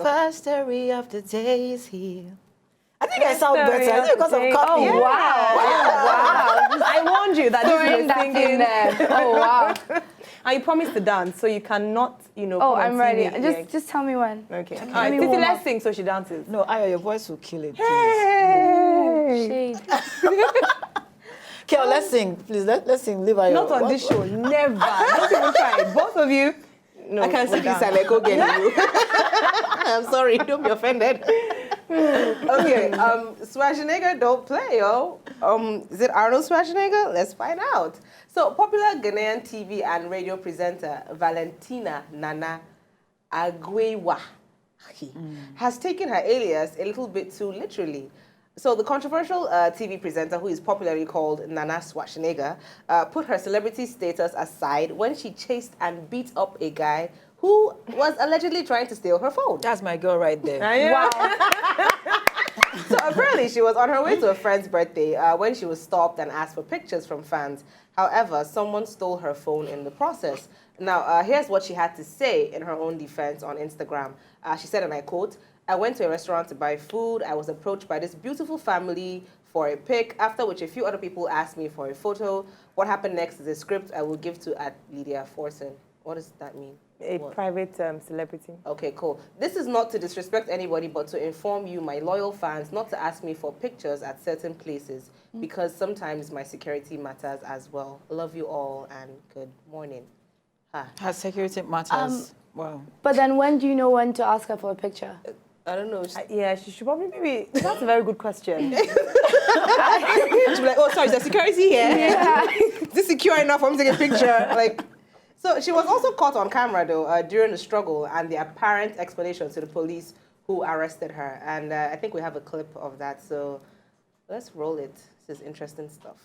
first story of the day is here. I think I sound better. I think because of Cuppy. Oh, wow. Wow. I warned you that this is singing there. Oh, wow. And you promised to dance, so you cannot, Oh, come on I'm ready. TV. Just tell me when. Okay. All right, Titi, let's sing so she dances. No, Ayo, your voice will kill it. Hey! Shade. Okay, let's sing. Please, let's sing. Leave Ayo. Not on this show. Never. Don't even try it. Both of you. No, I can see this and I go get you. I'm sorry, don't be offended. Okay, Schwarzenegger don't play, yo. Is it Arnold Schwarzenegger? Let's find out. So, popular Ghanaian TV and radio presenter Valentina Nana Agwewa has taken her alias a little bit too literally. So the controversial TV presenter, who is popularly called Nana Schwarzenegger, put her celebrity status aside when she chased and beat up a guy who was allegedly trying to steal her phone. That's my girl right there. Wow. So apparently she was on her way to a friend's birthday when she was stopped and asked for pictures from fans. However, someone stole her phone in the process. Now, here's what she had to say in her own defense on Instagram. She said, and I quote, "I went to a restaurant to buy food. I was approached by this beautiful family for a pic, after which a few other people asked me for a photo. What happened next is a script I will give to Lydia Forson." What does that mean? A private celebrity. Okay, cool. This is not to disrespect anybody, but to inform you, my loyal fans, not to ask me for pictures at certain places, because sometimes my security matters as well. Love you all, and good morning. Her security matters. Wow. But then when do you know when to ask her for a picture? I don't know. Yeah, she should probably maybe... That's a very good question. She'll be like, oh, sorry, is there security here? Yeah. Is this secure enough for me to take a picture? Like, so she was also caught on camera, though, during the struggle and the apparent explanation to the police who arrested her. And I think we have a clip of that, so let's roll it. This is interesting stuff.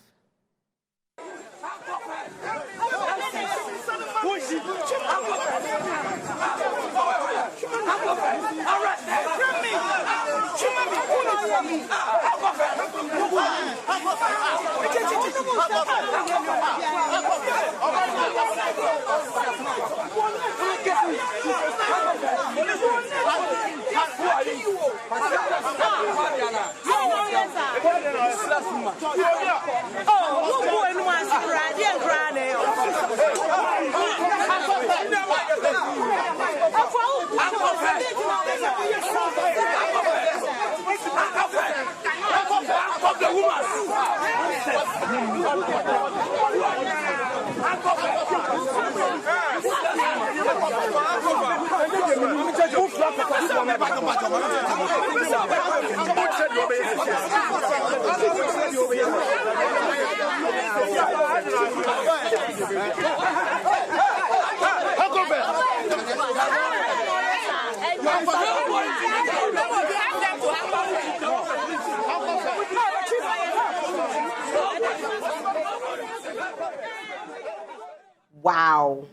Wow.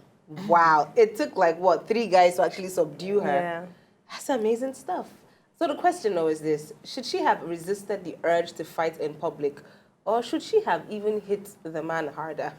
Wow. It took like, what, 3 guys to actually subdue her? Yeah. That's amazing stuff. So the question, though, is this. Should she have resisted the urge to fight in public, or should she have even hit the man harder?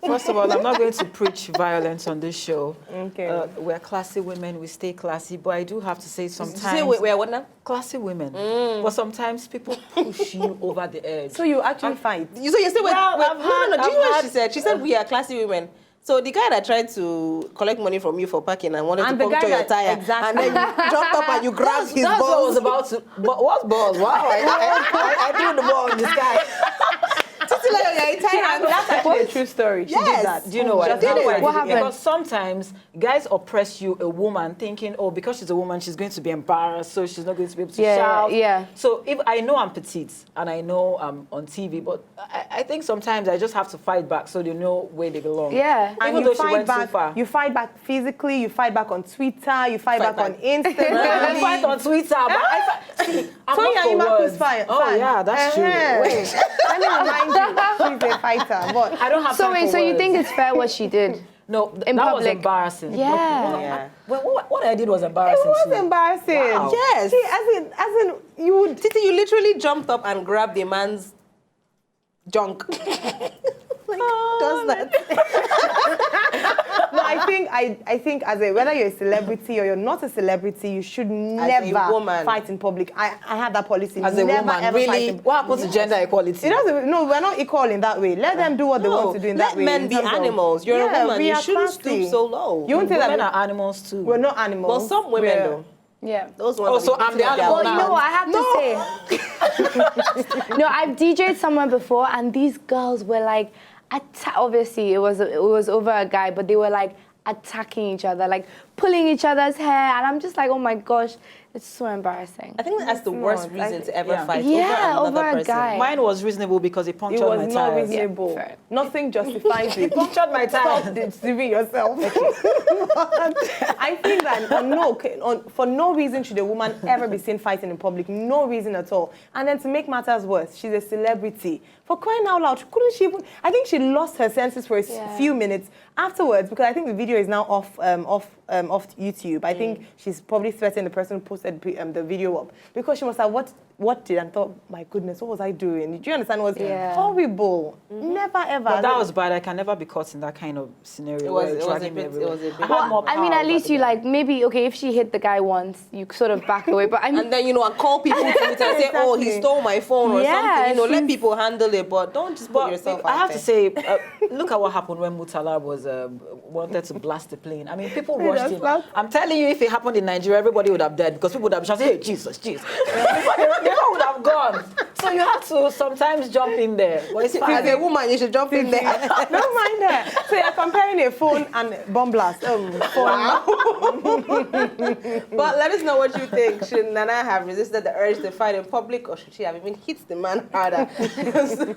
First of all, I'm not going to preach violence on this show. Okay. We're classy women. We stay classy. But I do have to say sometimes... Did you say we're what now? Classy women. But sometimes people push you over the edge. So you actually fight? So you say, Well, I've no. Do you know what had- she said? She said we are classy women. So the guy that tried to collect money from you for parking and wanted And to the puncture guy your tire, exactly. and then you jumped up and you grabbed his That's what I was balls. about to... But what's balls? Wow, I threw the ball in the sky. That's actually a true story. She did that. Do you know what? Just That's why I What did it. happened? Because sometimes guys oppress you, a woman, thinking, oh, because she's a woman, she's going to be embarrassed, so she's not going to be able to shout. Yeah. So if I know I'm petite and I know I'm on TV, but I think sometimes I just have to fight back so they know where they belong. Yeah. And Even you though she fight went too back. far. You fight back physically. You fight back on Twitter. You fight back on I Instagram. fight on Twitter, but I'm Tonya not for Imaku's words. fan. Oh, yeah, that's true. Wait, let me remind you, she's a fighter. But I don't have So time wait, for so you words. think it's fair what she did? No, in that was public? embarrassing. Yeah. What I did was embarrassing it was too. embarrassing. Wow. Yes. See, as in, you would. Titi, you literally jumped up and grabbed the man's junk. does that? No, I think as a whether you're a celebrity or you're not a celebrity, you should never woman. fight in public. I have that policy. As a never, woman, ever fight really? in- What happens to gender equality? It doesn't. No, we're not equal in that way. Let them do what they want to do in that way. Let men in be terms of- animals. You're a woman. we You are shouldn't classy. stoop so low. You won't say Women that are animals too. we're not animals. Well, some women We're- though. Yeah. Those ones. Oh, that so be I'm the beating up their animal Well, now. no, I have to say. No, I've DJ'd somewhere before, and these girls were like, obviously it was over a guy, but they were like attacking each other, like pulling each other's hair, and I'm just like, oh my gosh, it's so embarrassing. I think that's the worst not. reason to ever Yeah. fight Yeah, over another over a person. guy. Mine was reasonable because it It punctured my was not tires. reasonable. Yeah, fair. Nothing justifies it. Punctured my Stop tires. deceiving yourself. I think that for no reason should a woman ever be seen fighting in public. No reason at all. And then to make matters worse, she's a celebrity. For crying out loud, couldn't she even? I think she lost her senses for a few minutes afterwards, because I think the video is now off YouTube. I think she's probably threatened the person who posted the video up, because she must have watched it and thought, my goodness, what was I doing? Do you understand? It was horrible. Never ever. But that was bad. I can never be caught in that kind of scenario. It where was it's a dragging me bit. It everywhere. was a bit. I had more I mean, power at least over you the guy. like, maybe, okay, if she hit the guy once, you sort of back away. But I mean, And then, I call people to it and say, oh, he Exactly. stole my phone or Yeah, something. Let she's- people handle it, but don't just put But yourself I out have there. to say, look at what happened when Murtala was wanted to blast the plane. I mean, people rushed him. I'm telling you, if it happened in Nigeria, everybody would have died, because people would have shouted, hey, Jesus, Jesus. People would have gone. So you have to sometimes jump in there. But it's As fine. a woman, you should jump in there. Don't mind that. So you're comparing a phone and bomb blast. Phone. But let us know what you think. Should Nana have resisted the urge to fight in public, or should she have even hit the man harder? So,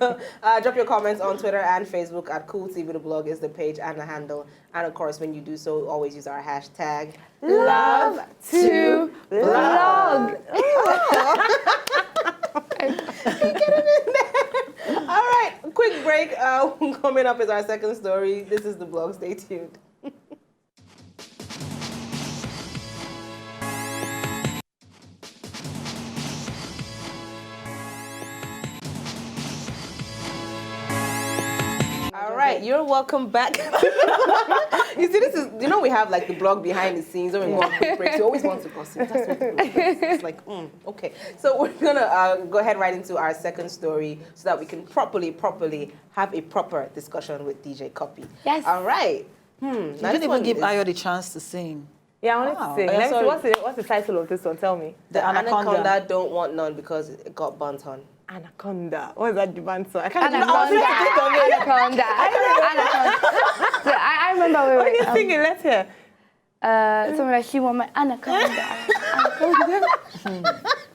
drop your comments on Twitter and Facebook at Cool TV. The blog is the page and the handle. And of course, when you do so, always use our hashtag love to vlog. All right, quick break. Coming up is our second story. This is the blog. Stay tuned. All right, you're welcome back. You see, this is, we have like the blog behind the scenes, when we go on quick breaks, we always want to gossip. That's what it is. It's like, okay. So we're gonna go ahead right into our second story so that we can properly have a proper discussion with DJ Cuppy. Yes. All right. You Now didn't this even one give is Ayo the chance to sing. Yeah, I wanted Wow. to say. Yeah, Let me sorry. see, what's the title of this one? Tell me. The Anaconda. Anaconda don't want none because it got burnt on. Anaconda. What is that demand song? I can't Anaconda. Anaconda. So I remember What are you singing? Let's hear. something like, she want my anaconda.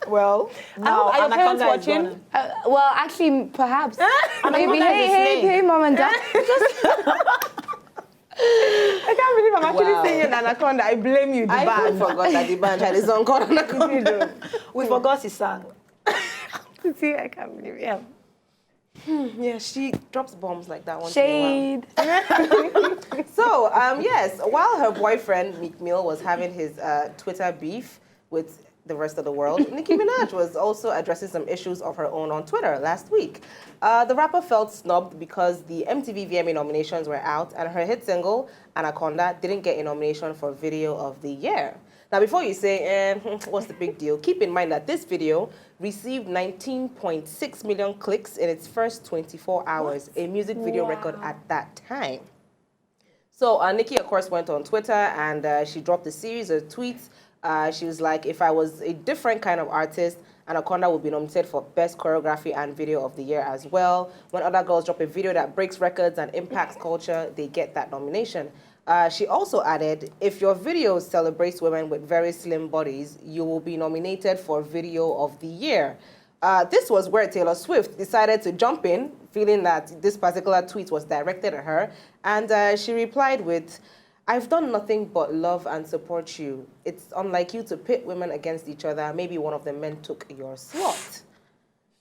Well, now are your parents Anaconda is watching? gone. Well, actually, perhaps. Maybe, Anaconda is a snake. hey, mom and dad. I can't believe I'm actually Wow. singing Anaconda. I blame you, the I band. forgot that the band had a song called Anaconda. We forgot his song. See, I can't believe it. Yeah. Yeah, she drops bombs like that once in a while. Shade. So, yes, while her boyfriend, Meek Mill, was having his Twitter beef with the rest of the world, Nicki Minaj was also addressing some issues of her own on Twitter last week. The rapper felt snubbed because the MTV VMA nominations were out and her hit single, Anaconda, didn't get a nomination for Video of the Year. Now, before you say, what's the big deal? Keep in mind that this video received 19.6 million clicks in its first 24 hours, a music video record at that time. So Nicki, of course, went on Twitter and she dropped a series of tweets. She was like, if I was a different kind of artist, Anaconda would be nominated for Best Choreography and Video of the Year as well. When other girls drop a video that breaks records and impacts culture, they get that nomination. She also added, if your video celebrates women with very slim bodies, you will be nominated for Video of the Year. This was where Taylor Swift decided to jump in, feeling that this particular tweet was directed at her. And she replied with, I've done nothing but love and support you. It's unlike you to pit women against each other. Maybe one of the men took your slot.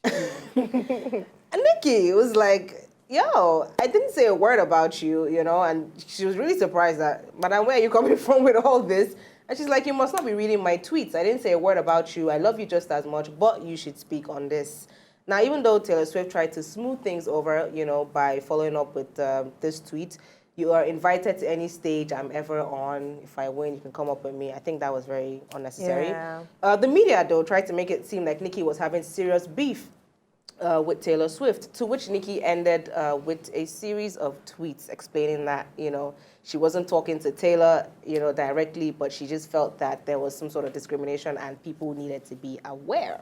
And Nicki was like, yo, I didn't say a word about you, and she was really surprised that, Madam, where are you coming from with all this? And she's like, you must not be reading my tweets. I didn't say a word about you. I love you just as much, but you should speak on this. Now, even though Taylor Swift tried to smooth things over, you know, by following up with this tweet, you are invited to any stage I'm ever on. If I win, you can come up with me. I think that was very unnecessary. Yeah. The media, though, tried to make it seem like Nicki was having serious beef with Taylor Swift, to which Nicki ended with a series of tweets explaining that, you know, she wasn't talking to Taylor, you know, directly, but she just felt that there was some sort of discrimination and people needed to be aware.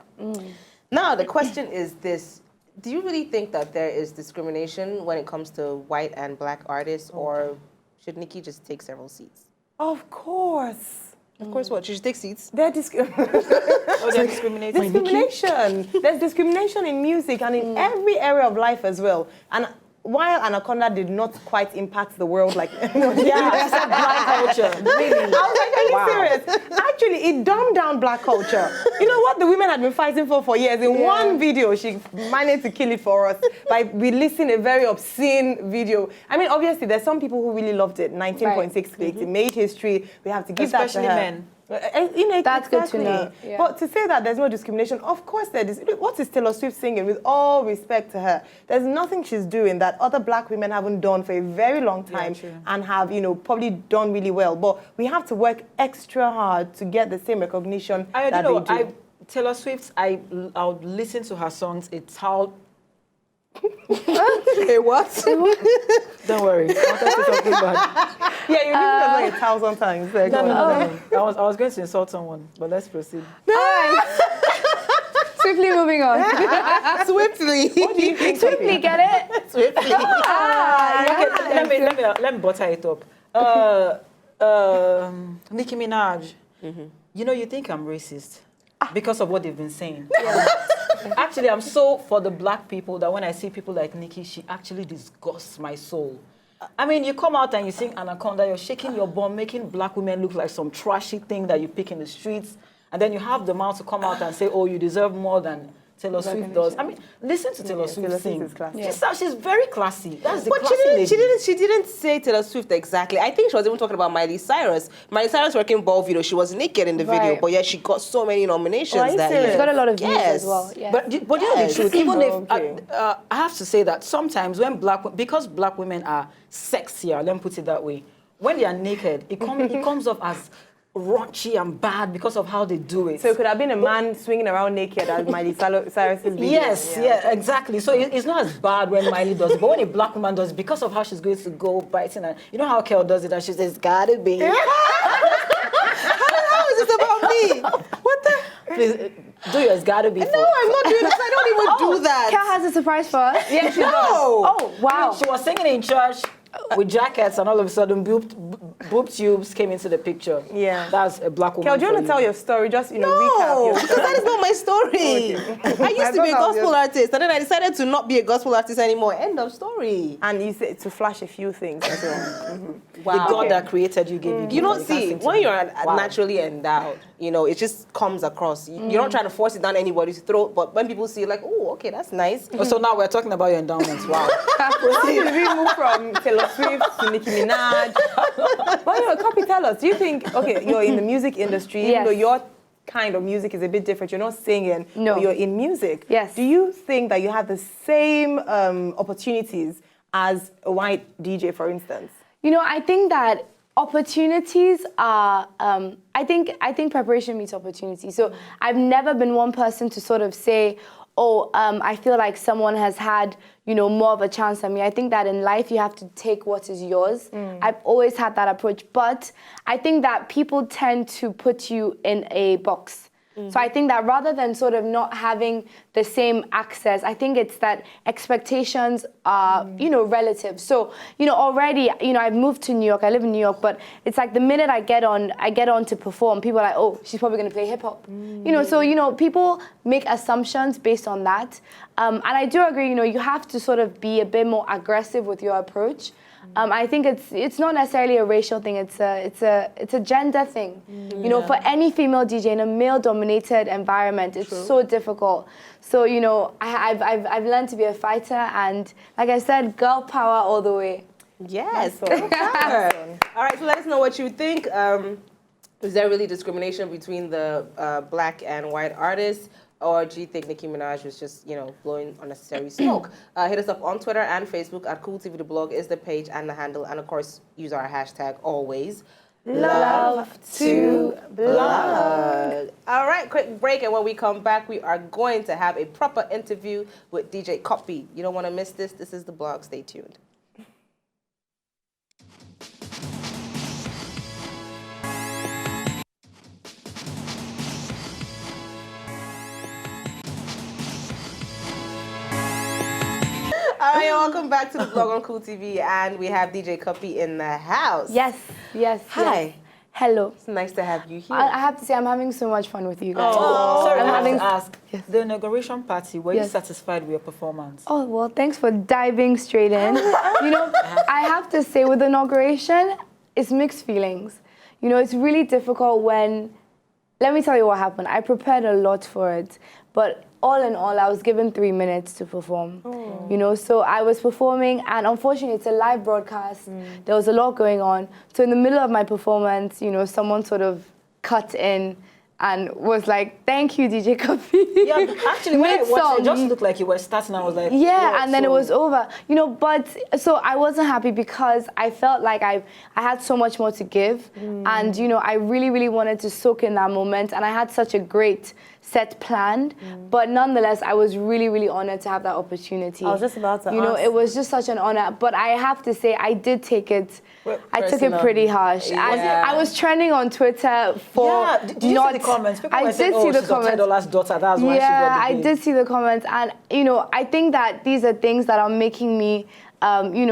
Now, the question is this. Do you really think that there is discrimination when it comes to white and black artists, or should Nicki just take several seats? Of course. Of course, what? She should take seats? They're Discrimination. discrimination. There's discrimination in music and in every area of life as well. And while Anaconda did not quite impact the world like... Yeah, she said black culture. Really? I was like, are you serious? Actually, it dumbed down black culture. You know what the women had been fighting for years? In one video, she managed to kill it for us by releasing a very obscene video. I mean, obviously, there's some people who really loved it. 19.6 clicks. It made history. We have to give Especially that to her. men. That's good to know. Yeah. But to say that there's no discrimination, of course there is. What is Taylor Swift singing? With all respect to her, there's nothing she's doing that other black women haven't done for a very long time and have, you know, probably done really well. But we have to work extra hard to get the same recognition that they do. Taylor Swift, I'll listen to her songs. It's how... Hey, what? Don't worry. I wanted to say something bad. Yeah, you listen to like 1,000 times. So No. I was going to insult someone, but let's proceed. Swiftly moving on. Swiftly. What do you think? Swiftly, get it? Swiftly. Let me butter it up. Nicki Minaj. You know, you think I'm racist because of what they've been saying. Actually, I'm so for the black people that when I see people like Nicki, she actually disgusts my soul. I mean, you come out and you sing Anaconda, you're shaking your bum, making black women look like some trashy thing that you pick in the streets, and then you have the mouth to come out and say, oh, you deserve more than Taylor Swift does. I mean, listen to Taylor Swift sing. Is classy. She's very classy. That's the But classy lady. she didn't say Taylor Swift exactly. I think she was even talking about Miley Cyrus. Miley Cyrus working ball video. She was naked in the video, but yet she got so many nominations that year. She got a lot of views as well. Yeah. But you know the truth. Even if I have to say that sometimes when because black women are sexier, let me put it that way. When they are naked, it comes off as raunchy and bad because of how they do it. So it could have been a man swinging around naked as Miley Cyrus's video. Yes, exactly. So it's not as bad when Miley does it, but when a black woman does it, because of how she's going to go biting, and you know how Kel does it, and she says, "Gotta be." How is this about me? What the? Please do yours. Gotta be. No, I'm not doing this. I don't even do that. Kel has a surprise for us. Yeah, she does. Oh, wow. She was singing in church with jackets, and all of a sudden, boob tubes came into the picture. Yeah. That's a black woman. Kel, do you want to tell your story? Just, you know, recap No, your because story. that is not my story. I used to be a gospel artist, and then I decided to not be a gospel artist anymore. End of story. And you said to flash a few things as well. The God that created you gave you. You don't see, when you're naturally endowed, you know, it just comes across. You're not trying to force it down anybody's throat, but when people see, like, oh, okay, that's nice. Oh, so now we're talking about your endowments. Wow. How did we move from Taylor Swift to Nicki Minaj? But you know, Cuppy, tell us, do you think, okay, you're in the music industry, even though your kind of music is a bit different, you're not singing, but you're in music. Yes. Do you think that you have the same opportunities as a white DJ, for instance? You know, I think that opportunities are, I think preparation meets opportunity. So I've never been one person to sort of say, oh, I feel like someone has had, you know, more of a chance than me. I think that in life you have to take what is yours. I've always had that approach, but I think that people tend to put you in a box. So I think that rather than sort of not having the same access, I think it's that expectations are, you know, relative. So, you know, already, you know, I've moved to New York, I live in New York, but it's like the minute I get on to perform, people are like, oh, she's probably gonna play hip hop. You know, so, you know, people make assumptions based on that. And I do agree, you know, you have to sort of be a bit more aggressive with your approach. I think it's not necessarily a racial thing. It's a gender thing. You know, for any female DJ in a male-dominated environment, it's so difficult. So you know, I've learned to be a fighter, and like I said, girl power all the way. Yes. All right. So let us know what you think. Is there really discrimination between the black and white artists? Or do you think Nicki Minaj was just, blowing unnecessary smoke? Hit us up on Twitter and Facebook at Cool TV. The blog is the page and the handle. And, of course, use our hashtag always. Love to blog. All right, quick break. And when we come back, we are going to have a proper interview with DJ Cuppy. You don't want to miss this. This is the blog. Stay tuned. All right, welcome back to the blog on Cool TV, and we have DJ Cuppy in the house. Yes. Hi. Yes. Hello. It's nice to have you here. I have to say, I'm having so much fun with you guys. Oh, sorry, I'm I having. have to ask. Yes. The inauguration party, were you satisfied with your performance? Oh, well, thanks for diving straight in. I have to say, with the inauguration, it's mixed feelings. It's really difficult when, let me tell you what happened. I prepared a lot for it, but all in all, I was given 3 minutes to perform. So I was performing, and unfortunately, it's a live broadcast. There was a lot going on. So in the middle of my performance, someone sort of cut in and was like, "Thank you, DJ Cuppy." Yeah, actually, when I watched it, just looked like you were starting. I was like, yeah, and then it was over. But so I wasn't happy because I felt like I had so much more to give, and I really, really wanted to soak in that moment, and I had such a great set planned, but nonetheless, I was really, really honored to have that opportunity. I was just about to ask. It was just such an honor, but I have to say, I did take it. I took it pretty harsh. Yeah. And I was trending on Twitter for did you see the comments? People were saying, see the she's comments. Otedo's daughter, that's why she got the I babe. did see the comments, and I think that these are things that are making me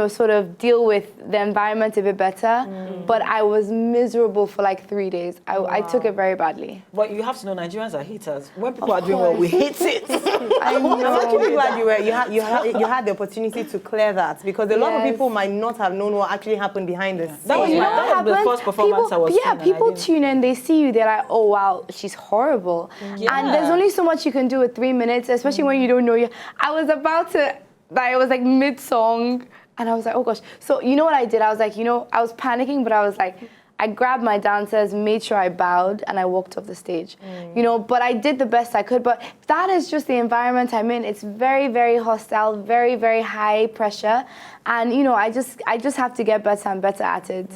sort of deal with the environment a bit better. But I was miserable for like 3 days. I took it very badly. But you have to know, Nigerians are haters. When people are doing well, we hate it. I'm actually glad you had the opportunity to clear that, because a lot of people might not have known what actually happened behind the scenes. That was the first performance I was seeing. People tune in, they see you, they're like, "Oh wow, she's horrible." And there's only so much you can do with 3 minutes, especially when you don't know you. I was about to, I was like mid-song, and I was like, oh gosh. So you know what I did? I was like, I was panicking, but I was like, I grabbed my dancers, made sure I bowed, and I walked off the stage. But I did the best I could. But that is just the environment I'm in. It's very, very hostile, very, very high pressure. And, I just have to get better and better at it.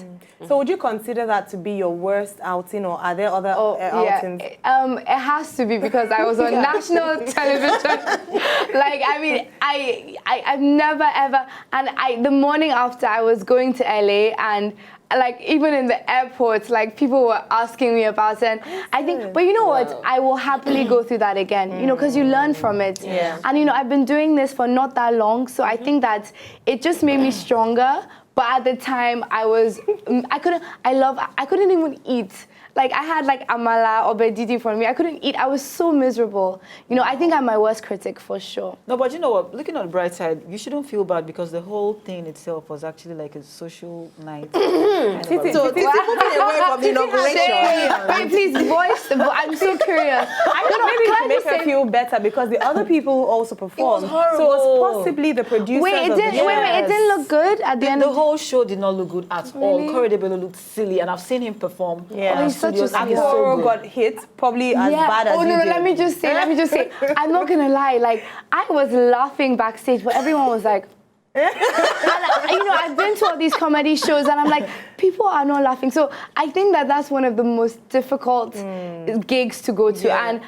So would you consider that to be your worst outing, or are there other outings? It has to be, because I was on national television. I've never ever, and the morning after I was going to LA, and even in the airport, people were asking me about it. And I think, but you know what? I will happily go through that again, because you learn from it. Yeah. And, I've been doing this for not that long, so I think that it just made me stronger. But at the time, I couldn't even eat. I had amala or bedidi for me. I couldn't eat. I was so miserable. I think I'm my worst critic for sure. No, but you know what? Looking on the bright side, you shouldn't feel bad, because the whole thing itself was actually like a social night. So moving away from the inauguration. Wait, please voice. I'm so curious. I think maybe you should make her feel better, because the other people also performed. It was horrible. So it was possibly the producers. Wait, it didn't look good at the end. The whole show did not look good at all. Corey Debelo looked silly, and I've seen him perform. Yeah. He's such a studios, and he's sweetheart. so good. got hit probably as bad as you no, did. let me just say, I'm not gonna lie, I was laughing backstage, but everyone was like, and I've been to all these comedy shows, and I'm like, people are not laughing. So I think that that's one of the most difficult gigs to go to. Yeah. And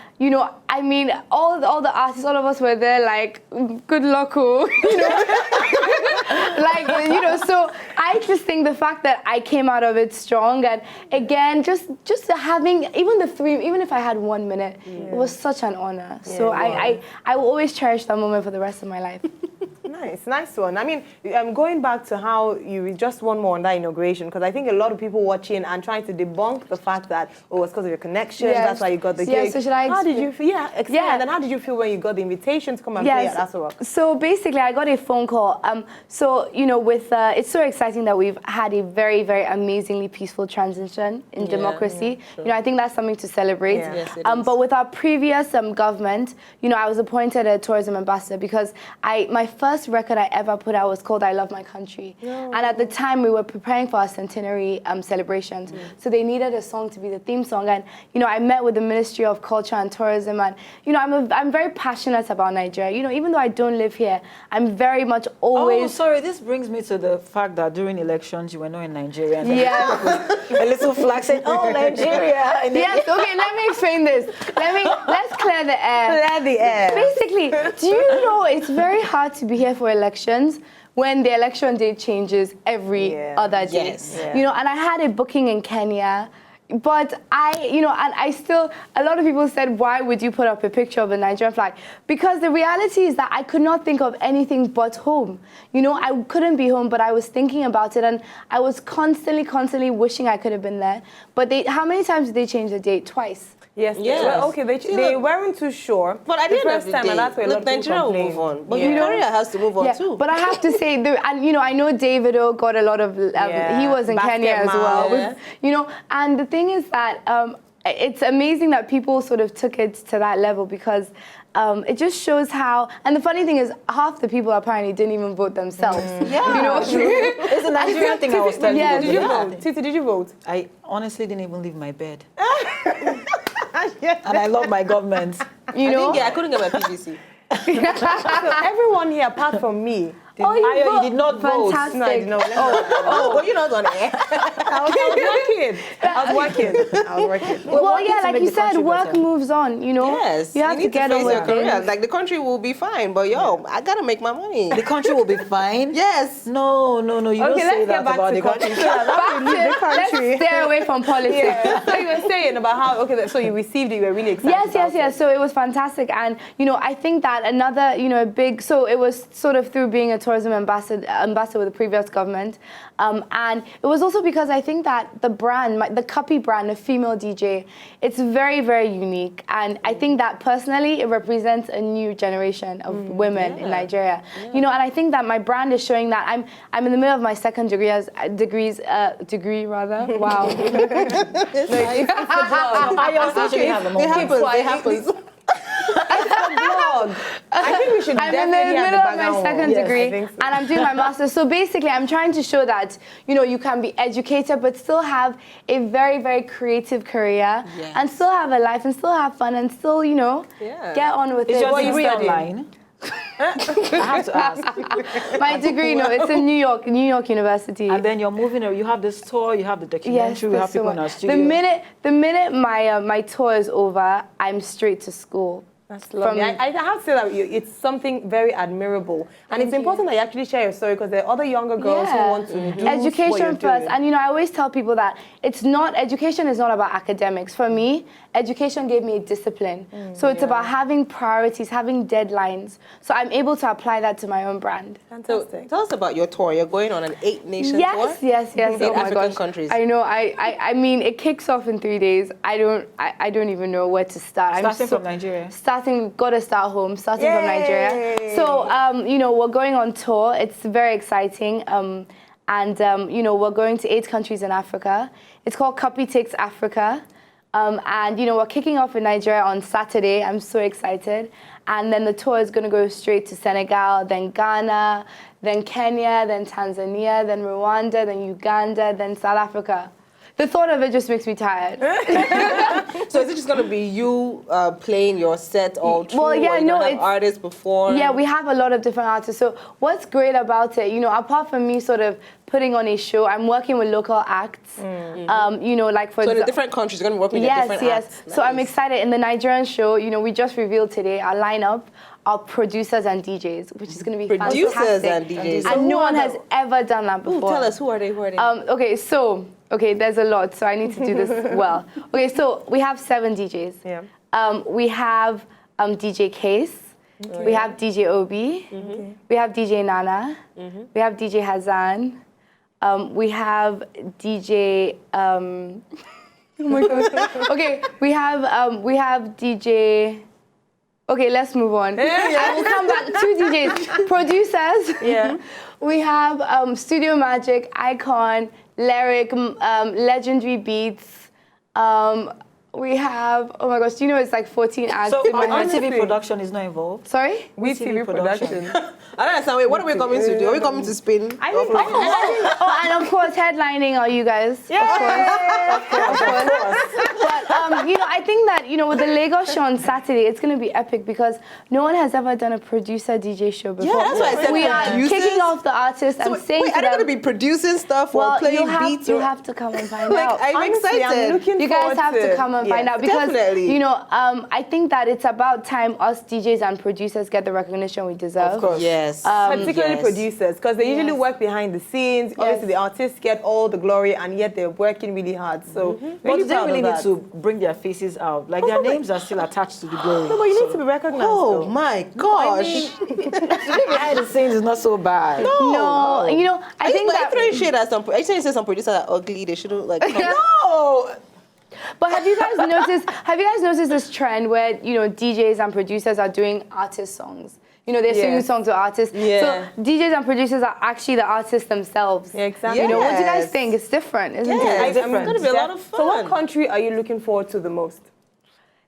all the artists, all of us were there like, good luck, So I just think the fact that I came out of it strong, and again, just having even if I had 1 minute, it was such an honor. So I will always cherish that moment for the rest of my life. Nice one. Going back to how you just one more on that inauguration, because I think a lot of people watching and trying to debunk the fact that it's because of your connections, that's why you got the gig. So should I? How did you feel? And then how did you feel when you got the invitation to come and play at That's Rock? So basically, I got a phone call. It's so exciting that we've had a very, very amazingly peaceful transition in democracy. Sure. I think that's something to celebrate. Yeah. Yes, it is. But with our previous government, I was appointed a tourism ambassador, because my first record I ever put out was called I Love My Country. And at the time, we were preparing for our centenary celebrations. So they needed a song to be the theme song. And, you know, I met with the Ministry of Culture and Tourism. And, you know, I'm very passionate about Nigeria. You know, even though I don't live here, I'm very much always... Oh, sorry, this brings me to the fact that during elections, you were not in Nigeria. And Yeah. a little flag saying, oh, Nigeria. And Yes, okay, let me explain this. Let's clear the air. Clear the air. Basically, do you know it's very hard to be here for elections when the election day changes every other day? Yes. Yeah. You know, and I had a booking in Kenya, but a lot of people said, why would you put up a picture of a Nigerian flag? Because the reality is that I could not think of anything but home. You know, I couldn't be home, but I was thinking about it, and I was constantly wishing I could have been there. But how many times did they change the date? Twice. Yes. Yes. Well, okay, they weren't too sure. But at the end first of the time, day, and that's why a lot of people Nigeria will complain. move on. But You know? Korea has to move on too. But I have to say, and you know, I know Davido got a lot of. He was in Kenya as well. Basketball. You know, and the thing is that it's amazing that people sort of took it to that level because it just shows how. And the funny thing is, half the people apparently didn't even vote themselves. Yeah, you know, it's a Nigerian thing I was telling Yeah, you. did you vote? Titi, did you vote? I honestly didn't even leave my bed. And I love my government. you know. I couldn't get my PVC. So everyone here, apart from me, You did not vote. Fantastic. no, I did not. Well, you're not on air. I was working. Well, working yeah, to like make you the said, country work better. moves on. You know, Yes. you have to need get face on your with career. it. Like the country will be fine, but I gotta make my money. The country will be fine. Yes. No, you don't Okay, say let's that get back about to the country. country. Leave the country. Let's stay away from politics. Yeah. So you were saying about how, okay, so you received it, you were really excited. Yes. So it was fantastic. And, you know, I think that another, you know, so it was sort of through being a tourism ambassador with the previous government. And it was also because I think that the brand, the Cuppy brand, a female DJ, it's very, very unique. And I think that personally, it represents a new generation of women in Nigeria. You know, and I think that my brand is showing that I'm in the middle of my second degree. Wow. I also actually have a moment. It happens. Blog. I think we should I'm in the definitely have middle of background my second one. degree, I think so. and I'm doing my master's. So basically, I'm trying to show that, you know, you can be educated, but still have a very, very creative career, and still have a life, and still have fun, and still, you know, get on with Is it. your What degree you studying? online? I have to ask. My degree, no, it's in New York University. And then you're moving, you have this tour, you have the documentary, you have people in our studio. The minute my tour is over, I'm straight to school. That's lovely. I have to say that it's something very admirable. And it's important that you actually share your story because there are other younger girls who want to do education what you're first. doing. And, you know, I always tell people that education is not about academics. For me, education gave me a discipline. So it's about having priorities, having deadlines. So I'm able to apply that to my own brand. Fantastic. So tell us about your tour. You're going on an 8-nation tour? Yes. In Oh my African gosh. countries. I know. I mean, it kicks off in 3 days. I don't even know where to start. Starting from Nigeria. Gotta start home, starting from Nigeria. So, you know, we're going on tour. It's very exciting. You know, we're going to 8 countries in Africa. It's called Cuppy Takes Africa. And, you know, we're kicking off in Nigeria on Saturday. I'm so excited. And then the tour is going to go straight to Senegal, then Ghana, then Kenya, then Tanzania, then Rwanda, then Uganda, then South Africa. The thought of it just makes me tired. So is it just going to be you playing your set all through? Well, yeah, or you no, have it's artists perform? Yeah, we have a lot of different artists. So what's great about it, you know, apart from me sort of putting on a show, I'm working with local acts. You know, like for so in the different countries, you're going to work with different acts. So I'm excited. In the Nigerian show, you know, we just revealed today our lineup. Our producers and DJs, which is going to be Producers fantastic. and DJs. And no one has ever done that before. Tell us, who are they? Okay, there's a lot, so I need to do this well. Okay, so we have 7 DJs. Yeah. We have DJ Case. We have DJ Obi. We have DJ Nana. We have DJ Hazan. We have DJ... oh my God. Okay, we have DJ... Okay, let's move on. I will come back. 2 DJs. Producers. Yeah. We have Studio Magic, Icon, Lyric, Legendary Beats. We have, oh my gosh, do you know it's like 14 acts So in my our head? TV production is not involved? Sorry? We TV production. I don't understand. Wait, what are we coming to do? Are we coming to spin? I think. Oh, and of course, headlining are you guys. Yeah. Of course. But, you know, I think that, you know, with the Lagos show on Saturday, it's going to be epic because no one has ever done a producer DJ show before. Yeah, that's why I said we are producers. kicking off the artists and saying wait, to are they them, going to be producing stuff or playing beats? you have to come and find Like, out. I'm Honestly, excited. I'm looking You guys forward have to come and find out because, definitely. you know, I think that it's about time us DJs and producers get the recognition we deserve. Of course. Yes. Particularly yes. producers, because they usually Yes. work behind the scenes. Obviously, the artists get all the glory, and yet they're working really hard. So, But really do they proud really of need that. to bring their faces out? Like their names are still attached to the glory. No, but you need to be recognized. Oh though. my gosh. To be behind the scenes is not so bad. No, you know, I think that. throwing shade at some. I think some producers are ugly. They shouldn't like. Come. No! But have you guys noticed? Have you guys noticed this trend where you know DJs and producers are doing artist songs? You know, they're singing Yes. songs to artists. Yeah. So DJs and producers are actually the artists themselves. Yeah, exactly. You know, what do you guys Yes. think? It's different, isn't Yeah, it? it's going to be a lot of fun. So, what country are you looking forward to the most?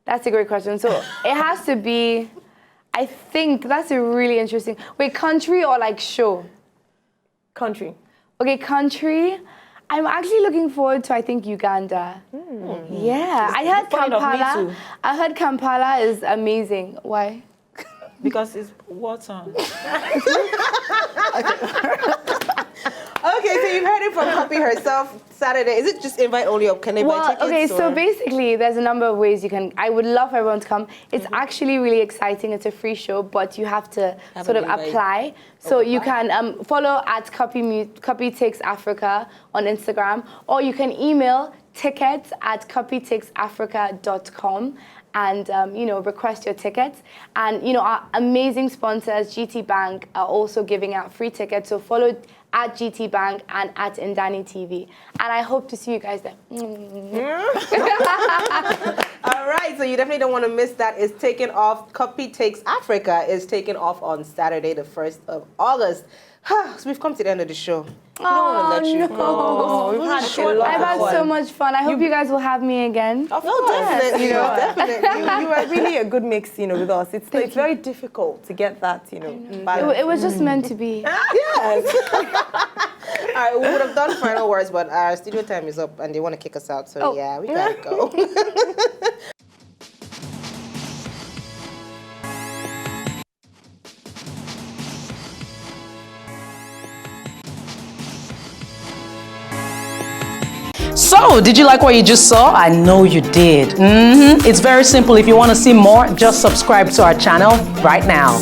That's a great question. So it has to be. I think that's a really interesting. Wait, country or like show? Country. Okay, country. I'm actually looking forward to, I think, Uganda. Yeah, I heard Funny enough, me Kampala. too. I heard Kampala is amazing. Why? Because it's water. Okay, so you've heard it from Cuppy herself. Saturday, is it just invite only, or can they buy Well, tickets? okay, so or? basically, there's a number of ways you can. I would love for everyone to come. It's actually really exciting. It's a free show, but you have to Have sort an of invite. apply. So you can follow at Cuppy Takes Africa on Instagram, or you can email tickets@cuppytakesafrica.com and you know, request your tickets. And you know, our amazing sponsors, GT Bank, are also giving out free tickets. So follow at GT Bank and at Indani TV. And I hope to see you guys there. All right, so you definitely don't want to miss that. It's taken off. Cuppy Takes Africa is taken off on Saturday, the 1st of August. So we've come to the end of the show. We don't want to let you go. We've had a lot I've of had fun. so much fun. I hope you guys will have me again. No, definitely. You know, definitely. you are really a good mix, you know, with us. It's very difficult to get that, you know. balance. It was just meant to be. Yes. All right, we would have done final words, but our studio time is up and they want to kick us out. So yeah, we gotta go. So, did you like what you just saw? I know you did. It's very simple. If you want to see more, just subscribe to our channel right now.